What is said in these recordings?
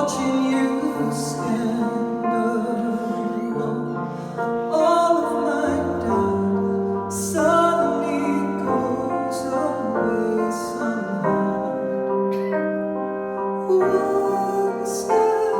watching you scandal. All of my doubt suddenly goes away somehow. One step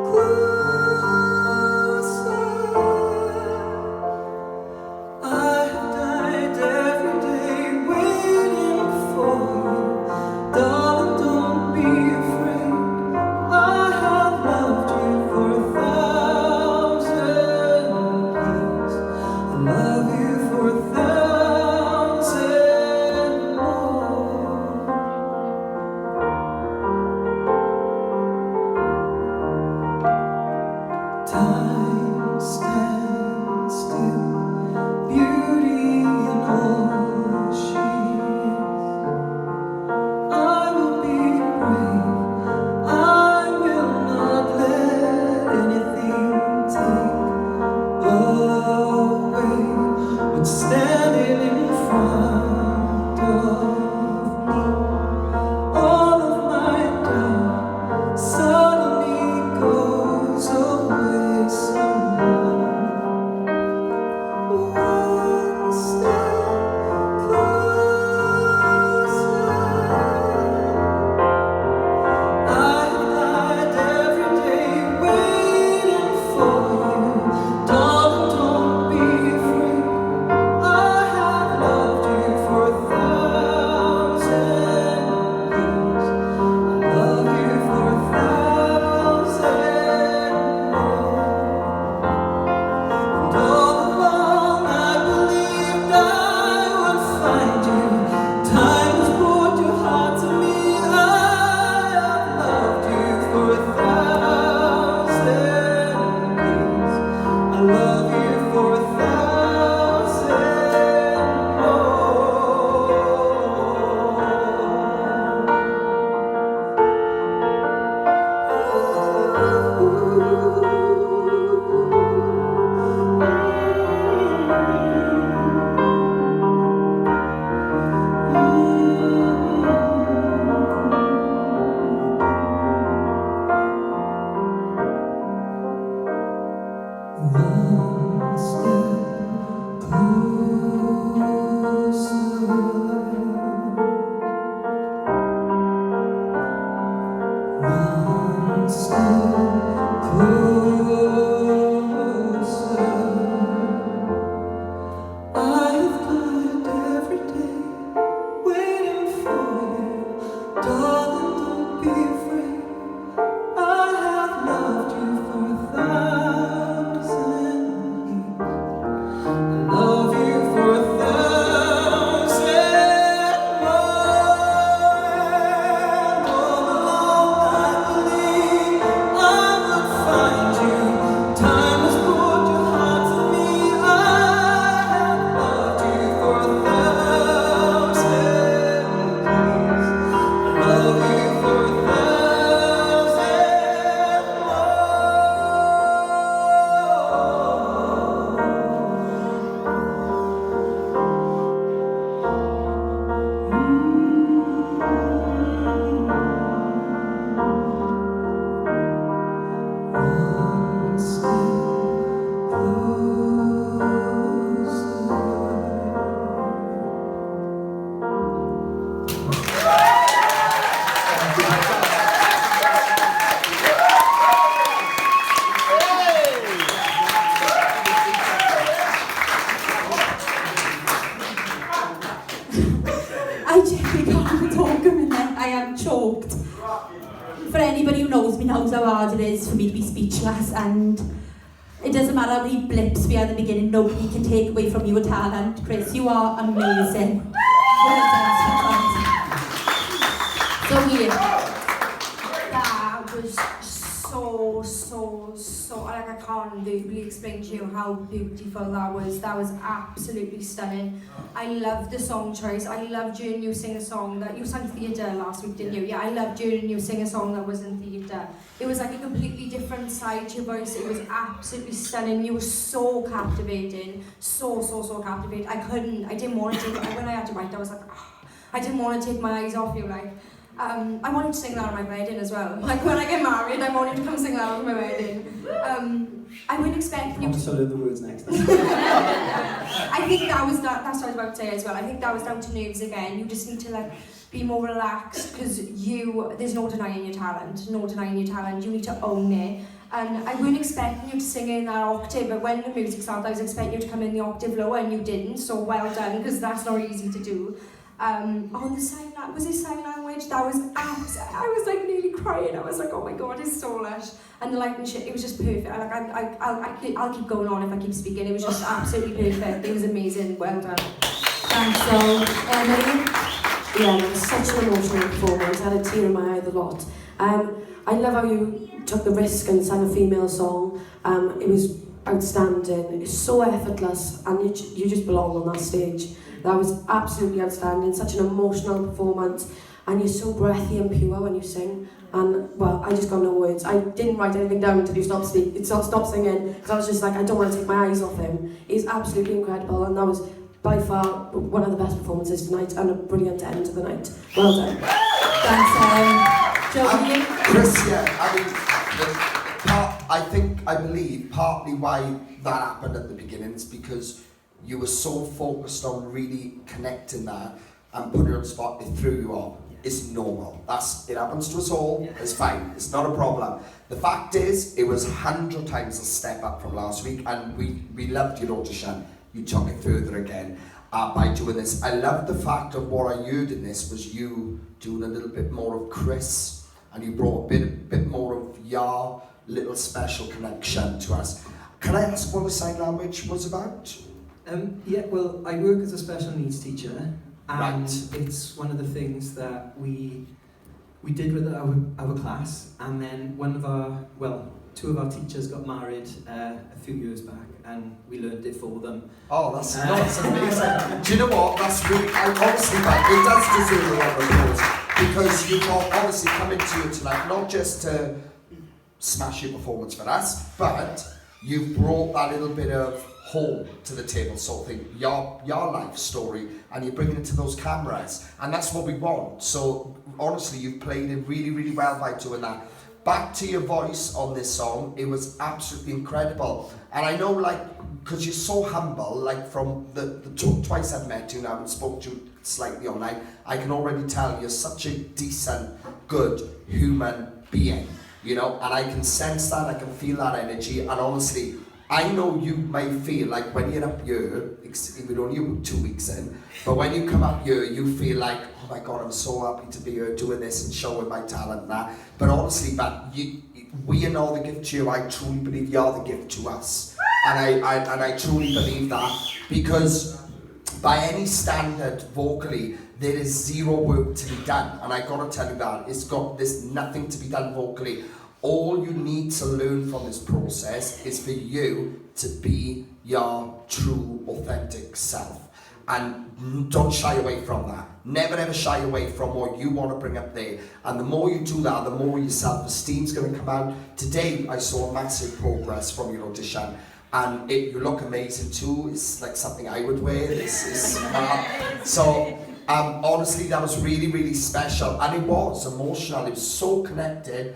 closer. I have died every day waiting for you. Darling, don't be afraid. I have loved you for 1,000 years. I love you for 1,000 more. Time stands still, beauty in all she is. I will be brave. I will not let anything take away what's standing in front of me. All of my doubt suddenly goes away somehow. One step closer. I have died every day waiting for you. Darling, don't be afraid. I have loved you for 1,000 years. I love you for 1,000 more. And all along I believed I would find you. Time has brought your heart to me. I have loved you for 1,000 years. I love you for 1,000 One step closer. One step closer. I have died every day waiting for you. Darling, don't be afraid. I have loved you for 1,000 years. I love you for 1,000 more. And all along I believed I would find you. Time has brought your heart to me. I have loved you for 1,000 years. I love you for 1,000 One step I genuinely can't talk a minute. I am choked. For anybody who knows me knows how hard it is for me to be speechless, and it doesn't matter how many blips we had at the beginning, nobody can take away from your talent. Chris, you are amazing. Well done, sweetheart. So weird. That was so, like I can't verbally explain to you how beautiful that was. That was absolutely stunning. I loved the song choice. I loved hearing you sing a song that you sang theatre last week, didn't you? Yeah, I loved hearing you sing a song that was in theatre. It was like a completely different side to your voice. It was absolutely stunning. You were so captivating. So captivating. I didn't want to take, when I had to write, I was like, I didn't want to take my eyes off you, like. I wanted to sing that at my wedding as well. Like when I get married, I wanted to come sing that at my wedding. I wouldn't expect you to... I'll learn the words next time. I think that's what I was about to say as well. I think that was down to nerves again. You just need to like be more relaxed because there's no denying your talent. No denying your talent. You need to own it. And I wasn't expecting you to sing in that octave, but when the music started, I was expecting you to come in the octave lower, and you didn't. So well done, because that's not easy to do. On the sign language, was it sign language? That was I was like nearly crying. I was like, oh my god, it's so lush. And the lighting shit, it was just perfect. I'll keep going on if I keep speaking. It was just absolutely perfect. It was amazing. Well done. Thanks, so Emily. Yeah, it was such an emotional performance. I had a tear in my eye the lot. I love how you took the risk and sang a female song. It was outstanding. It's so effortless, and you just belong on that stage. That was absolutely outstanding. Such an emotional performance, and you're so breathy and pure when you sing. And well, I just got no words. I didn't write anything down until you stopped singing, because I was just like, I don't want to take my eyes off him. He's absolutely incredible, and that was by far one of the best performances tonight, and a brilliant end to the night. Well done. Thanks, Joe. Chris, I believe partly why that happened at the beginning is because you were so focused on really connecting that and putting it on the spot, it threw you off. It's normal. It happens to us all. It's fine. It's not a problem. The fact is, it was 100 times a step up from last week, and we loved your audition. You took it further again by doing this. I loved the fact of what I heard in this was you doing a little bit more of Chris, and you brought a bit more of your little special connection to us. Can I ask what the sign language was about? Yeah, well, I work as a special needs teacher, and Right. it's one of the things that we did with our class, and then two of our teachers got married a few years back, and we learned it for them. Oh, that's amazing. Do you know what? That's really, honestly, it does deserve a lot of applause, because you've obviously come into it tonight, not just to smash your performance for us, but you've brought that little bit of home to the table, sort of thing, your life story, and you're bringing it to those cameras, and that's what we want. So honestly, you've played it really, really well by doing that. Back to your voice on this song, it was absolutely incredible. And I know, like, because you're so humble, like from the twice I've met you now and spoke to you slightly online, I can already tell you're such a decent, good human being, you know, and I can sense that, I can feel that energy, and honestly, I know you may feel like when you're up here, we're only 2 weeks in, but when you come up here, you feel like, oh my God, I'm so happy to be here doing this and showing my talent and that. But honestly, we are all the gift to you. I truly believe you're the gift to us. And I truly believe that, because by any standard vocally, there is zero work to be done. And I gotta tell you that, there's nothing to be done vocally. All you need to learn from this process is for you to be your true, authentic self. And don't shy away from that. Never ever shy away from what you want to bring up there. And the more you do that, the more your self-esteem's going to come out. Today, I saw massive progress from your audition. And you look amazing too. It's like something I would wear. This is smart. So, honestly, that was really, really special. And it was emotional. It was so connected.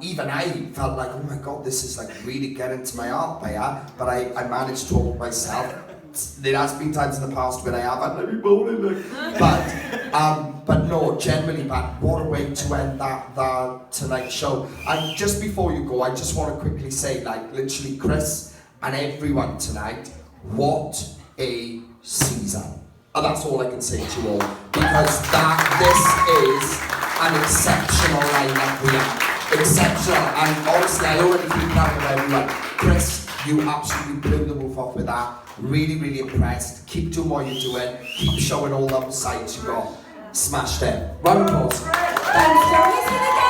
Even I felt like, oh my God, this is like really getting to my heart by that. But I managed to hold myself. There has been times in the past when I have had every morning, but no, generally, but what a way to end that tonight's show. And just before you go, I just want to quickly say, like, literally, Chris and everyone tonight, what a season. And that's all I can say to you all, because this is an exceptional lineup we have. Exceptional, and honestly, I already feel proud of everyone. Chris, you absolutely blew the roof off with that. Really, really impressed. Keep doing what you're doing. Keep showing all the sides you got. Smashed it. Round of applause. Thanks, Joe.